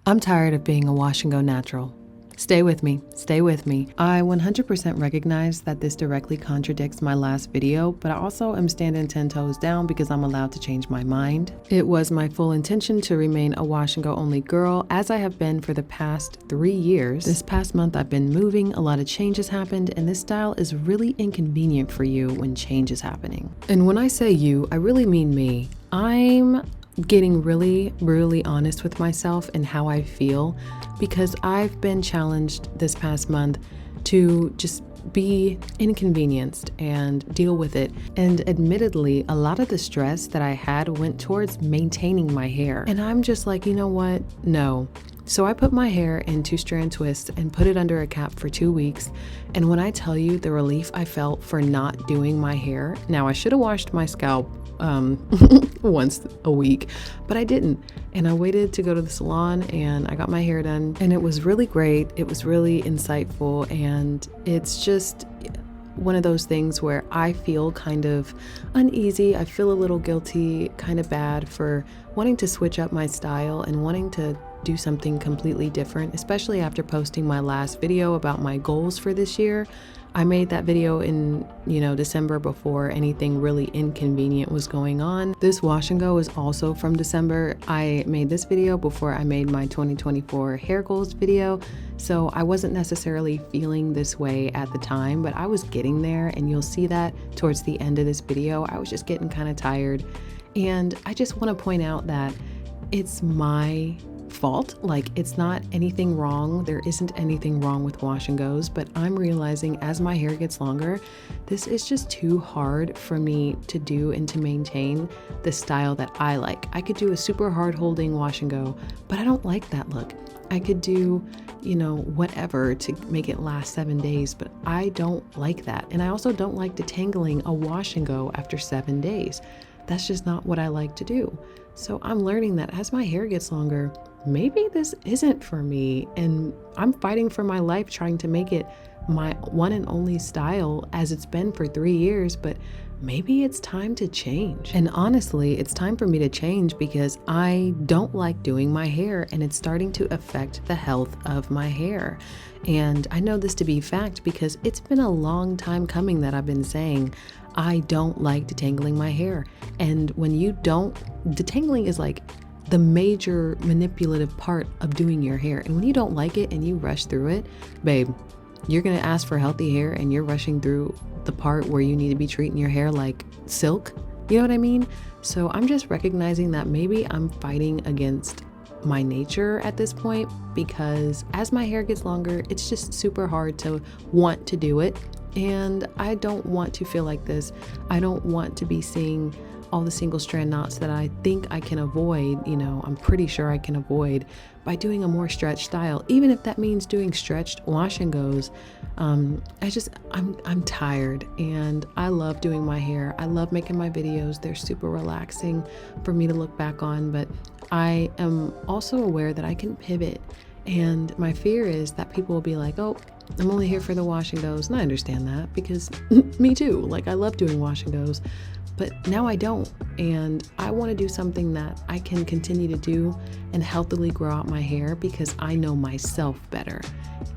I'm tired of being a wash and go natural. Stay with me, stay with me. I 100% recognize that this directly contradicts my last video, but I also am standing 10 toes down because I'm allowed to change my mind. It was my full intention to remain a wash and go only girl, as I have been for the past 3 years. This past month I've been moving, a lot of changes happened, and this style is really inconvenient for you when change is happening. And when I say you, I really mean me. I'm getting really brutally honest with myself and how I feel, because I've been challenged this past month to just be inconvenienced and deal with it. And admittedly, a lot of the stress that I had went towards maintaining my hair. And I'm just like, you know what? No. So I put my hair in 2-strand twists and put it under a cap for 2 weeks. And when I tell you the relief I felt for not doing my hair, now I should have washed my scalp once a week, but I didn't. And I waited to go to the salon and I got my hair done, and it was really great. It was really insightful, and it's just one of those things where I feel kind of uneasy. I feel a little guilty, kind of bad for wanting to switch up my style and wanting to do something completely different, especially after posting my last video about my goals for this year. I made that video in, December, before anything really inconvenient was going on. This wash and go is also from December. I made this video before I made my 2024 hair goals video. So I wasn't necessarily feeling this way at the time, but I was getting there, and you'll see that towards the end of this video. I was just getting kind of tired. And I just want to point out that it's my fault. Like, it's not anything wrong. There isn't anything wrong with wash and goes, but I'm realizing as my hair gets longer, this is just too hard for me to do and to maintain the style that I like. I could do a super hard holding wash and go, but I don't like that look. I could do, whatever to make it last 7 days, but I don't like that. And I also don't like detangling a wash and go after 7 days. That's just not what I like to do. So I'm learning that as my hair gets longer, maybe this isn't for me, and I'm fighting for my life trying to make it my one and only style as it's been for 3 years, but maybe it's time to change. And honestly, it's time for me to change because I don't like doing my hair, and it's starting to affect the health of my hair. And I know this to be fact because it's been a long time coming that I've been saying I don't like detangling my hair. And when you don't, detangling is like the major manipulative part of doing your hair. And when you don't like it and you rush through it, babe, you're gonna ask for healthy hair and you're rushing through the part where you need to be treating your hair like silk. You know what I mean? So I'm just recognizing that maybe I'm fighting against my nature at this point, because as my hair gets longer, it's just super hard to want to do it. And I don't want to feel like this. I don't want to be seeing all the single strand knots that I think I can avoid, I'm pretty sure I can avoid by doing a more stretched style, even if that means doing stretched wash and goes. I'm tired, and I love doing my hair. I love making my videos. They're super relaxing for me to look back on, but I am also aware that I can pivot. And my fear is that people will be like, oh, I'm only here for the wash and goes. And I understand that because me too. Like, I love doing wash and goes, but now I don't. And I want to do something that I can continue to do and healthily grow out my hair because I know myself better.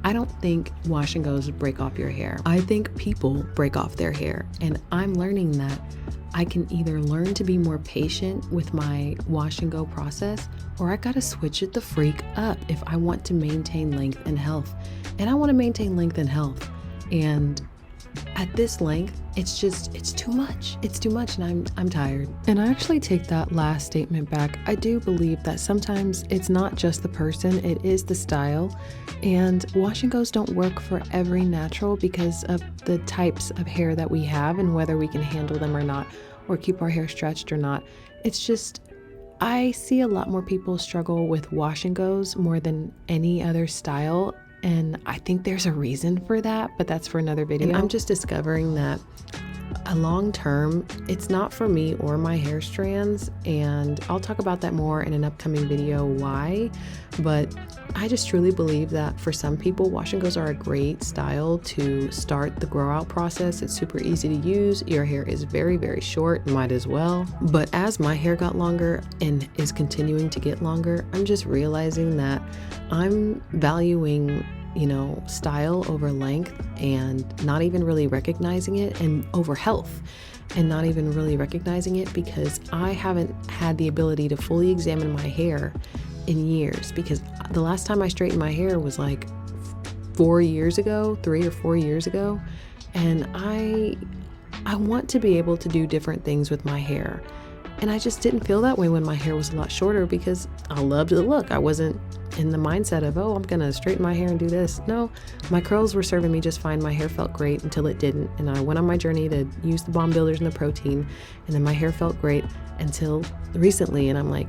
I don't think wash and goes break off your hair. I think people break off their hair. And I'm learning that I can either learn to be more patient with my wash and go process, or I gotta switch it the freak up if I want to maintain length and health. And I want to maintain length and health. And at this length, it's too much. It's too much, and I'm tired. And I actually take that last statement back. I do believe that sometimes it's not just the person, it is the style. And wash and goes don't work for every natural because of the types of hair that we have and whether we can handle them or not, or keep our hair stretched or not. It's just, I see a lot more people struggle with wash and goes more than any other style. And I think there's a reason for that, but that's for another video. And I'm just discovering that long term, it's not for me or my hair strands, and I'll talk about that more in an upcoming video why, but I just truly believe that for some people, wash and goes are a great style to start the grow out process. It's super easy to use. Your hair is very, very short, might as well. But as my hair got longer and is continuing to get longer, I'm just realizing that I'm valuing, you know, style over length and not even really recognizing it, and over health and not even really recognizing it, because I haven't had the ability to fully examine my hair in years, because the last time I straightened my hair was like 4 years ago, 3 or 4 years ago. And I want to be able to do different things with my hair. And I just didn't feel that way when my hair was a lot shorter, because I loved the look. I wasn't in the mindset of, oh, I'm gonna straighten my hair and do this. No, my curls were serving me just fine. My hair felt great until it didn't. And I went on my journey to use the bomb builders and the protein, and then my hair felt great until recently. And I'm like,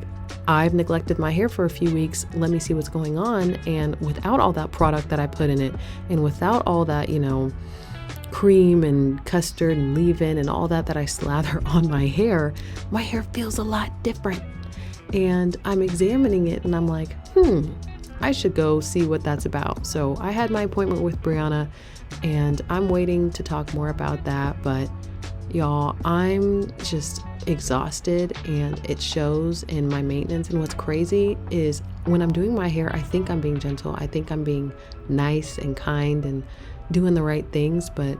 I've neglected my hair for a few weeks. Let me see what's going on. And without all that product that I put in it, and without all that, you know, cream and custard and leave-in and all that I slather on my hair feels a lot different. And I'm examining it and I'm like, I should go see what that's about. So I had my appointment with Brianna, and I'm waiting to talk more about that. But y'all, I'm just exhausted, and it shows in my maintenance. And what's crazy is when I'm doing my hair, I think I'm being gentle. I think I'm being nice and kind and doing the right things, but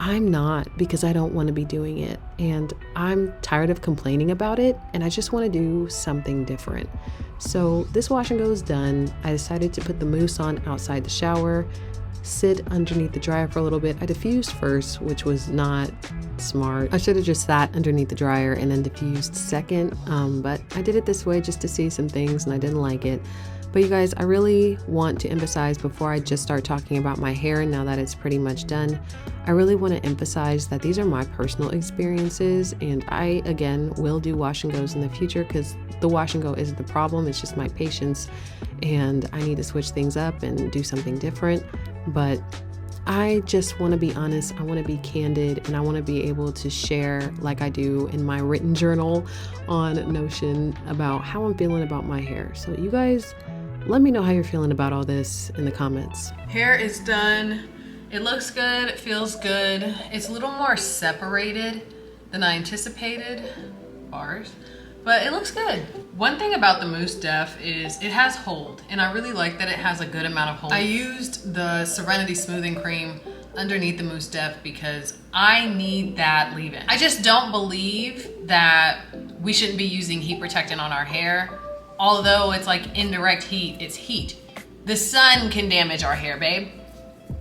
I'm not, because I don't want to be doing it. And I'm tired of complaining about it, and I just want to do something different. So this wash and go is done. I decided to put the mousse on outside the shower, sit underneath the dryer for a little bit. I diffused first, which was not smart. I should have just sat underneath the dryer and then diffused second, but I did it this way just to see some things, and I didn't like it. But you guys, I really want to emphasize, before I just start talking about my hair now that it's pretty much done, I really want to emphasize that these are my personal experiences, and I, again, will do wash and goes in the future, because the wash and go isn't the problem. It's just my patience, and I need to switch things up and do something different. But I just want to be honest, I want to be candid, and I want to be able to share, like I do in my written journal on Notion, about how I'm feeling about my hair. So you guys, let me know how you're feeling about all this in the comments. Hair is done. It looks good, it feels good. It's a little more separated than I anticipated, bars, but it looks good. One thing about the Mousse Def is it has hold, and I really like that it has a good amount of hold. I used the Serenity Smoothing Cream underneath the Mousse Def because I need that leave-in. I just don't believe that we shouldn't be using heat protectant on our hair. Although it's like indirect heat, it's heat. The sun can damage our hair, babe.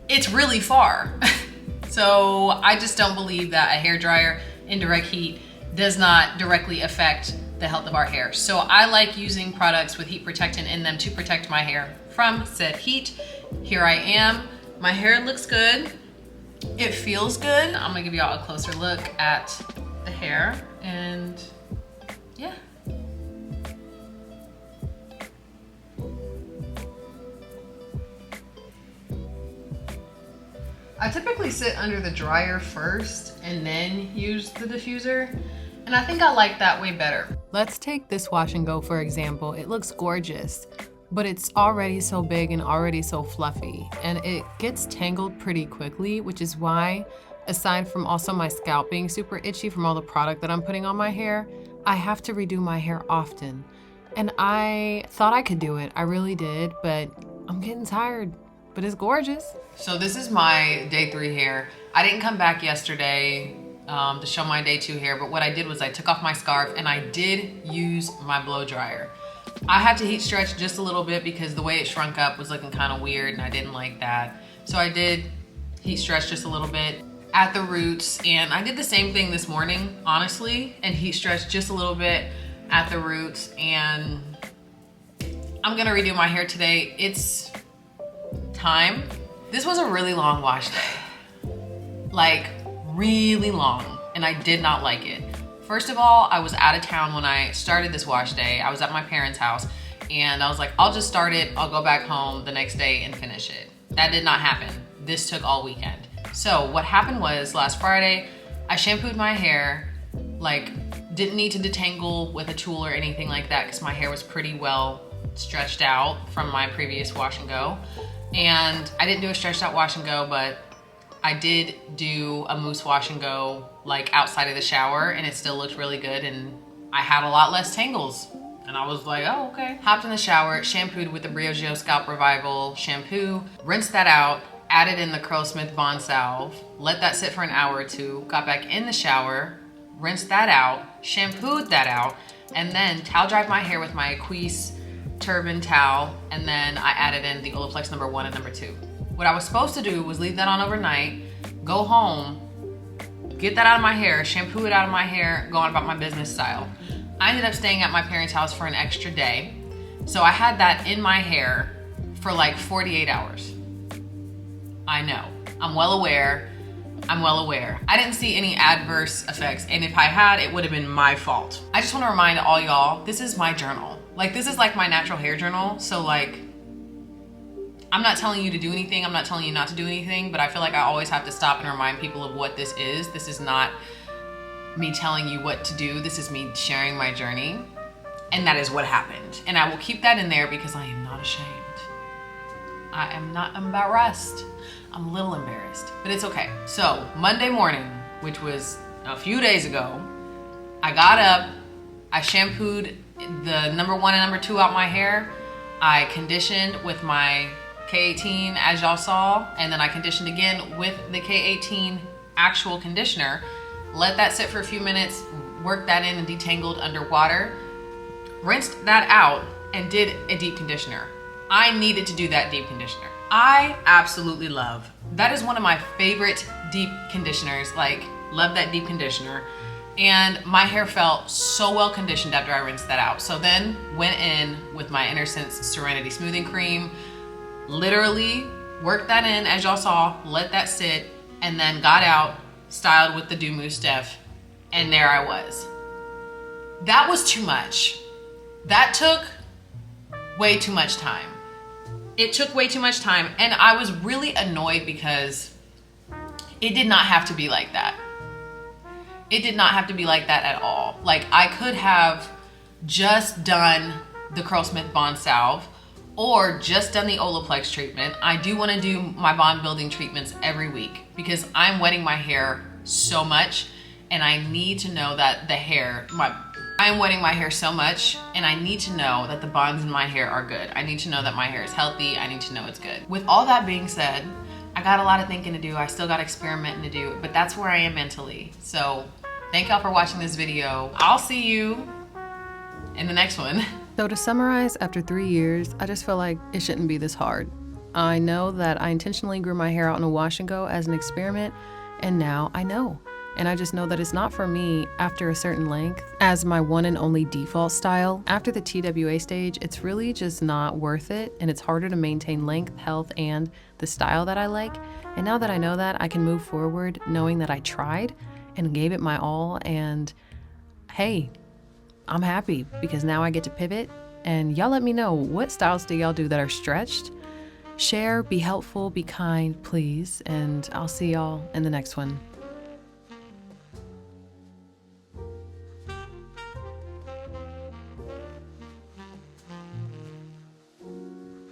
It's really far. So I just don't believe that a hairdryer, indirect heat, does not directly affect the health of our hair. So I like using products with heat protectant in them to protect my hair from said heat. Here I am. My hair looks good. It feels good. I'm gonna give y'all a closer look at the hair, and yeah. I typically sit under the dryer first and then use the diffuser, and I think I like that way better. Let's take this wash and go for example. It looks gorgeous, but it's already so big and already so fluffy, and it gets tangled pretty quickly, which is why, aside from also my scalp being super itchy from all the product that I'm putting on my hair, I have to redo my hair often. And I thought I could do it, I really did, but I'm getting tired. But it's gorgeous. So this is my day 3 hair. I didn't come back yesterday to show my day 2 hair, but what I did was I took off my scarf and I did use my blow dryer. I had to heat stretch just a little bit because the way it shrunk up was looking kind of weird and I didn't like that. So I did heat stretch just a little bit at the roots, and I did the same thing this morning, honestly, and heat stretch just a little bit at the roots. And I'm gonna redo my hair today. It's time. This was a really long wash day, like really long, and I did not like it. First of all, I was out of town when I started this wash day. I was at my parents' house, and I was like, I'll just start it, I'll go back home the next day and finish it. That did not happen. This took all weekend. So what happened was last Friday, I shampooed my hair, like didn't need to detangle with a tool or anything like that because my hair was pretty well stretched out from my previous wash and go. And I didn't do a stretched out wash and go, but I did do a mousse wash and go like outside of the shower, and it still looked really good, and I had a lot less tangles. And I was like, oh, okay. Hopped in the shower, shampooed with the Briogeo Scalp Revival shampoo, rinsed that out, added in the Curlsmith Bond Salve, let that sit for an hour or two, got back in the shower, rinsed that out, shampooed that out, and then towel dried my hair with my Equise turban towel, and then I added in the Olaplex number 1 and number 2. What I was supposed to do was leave that on overnight, go home, get that out of my hair, shampoo it out of my hair, go on about my business style. I ended up staying at my parents' house for an extra day, so I had that in my hair for like 48 hours. I know, I'm well aware. I didn't see any adverse effects, and if I had, it would have been my fault. I just want to remind all y'all, this is my journal. Like, this is like my natural hair journal, so like, I'm not telling you to do anything, I'm not telling you not to do anything, but I feel like I always have to stop and remind people of what this is. This is not me telling you what to do, this is me sharing my journey, and that is what happened. And I will keep that in there because I am not ashamed. I am not embarrassed. I'm a little embarrassed, but it's okay. So Monday morning, which was a few days ago, I got up, I shampooed the number 1 and number 2 out my hair, I conditioned with my K18 as y'all saw, and then I conditioned again with the K18 actual conditioner, let that sit for a few minutes, worked that in and detangled underwater, rinsed that out, and did a deep conditioner. I needed to do that deep conditioner. I absolutely love. That is one of my favorite deep conditioners, like love that deep conditioner. And my hair felt so well conditioned after I rinsed that out. So then went in with my Innersense Serenity Smoothing Cream, literally worked that in as y'all saw, let that sit, and then got out, styled with the Do Mousse Def, and there I was. That was too much. That took way too much time. It took way too much time, and I was really annoyed because it did not have to be like that. It did not have to be like that at all. Like, I could have just done the Curlsmith Bond Salve or just done the Olaplex treatment. I do want to do my bond building treatments every week because I'm wetting my hair so much, and I need to know that the hair, I'm wetting my hair so much, and I need to know that the bonds in my hair are good. I need to know that my hair is healthy. I need to know it's good. With all that being said, I got a lot of thinking to do. I still got experimenting to do, but that's where I am mentally. So thank y'all for watching this video. I'll see you in the next one. So to summarize, after 3 years, I just feel like it shouldn't be this hard. I know that I intentionally grew my hair out in a wash and go as an experiment, and now I know. And I just know that it's not for me after a certain length as my one and only default style. After the TWA stage, it's really just not worth it, and it's harder to maintain length, health, and the style that I like. And now that I know that, I can move forward knowing that I tried and gave it my all, and hey, I'm happy because now I get to pivot. And y'all let me know, what styles do y'all do that are stretched? Share, be helpful, be kind, please, and I'll see y'all in the next one.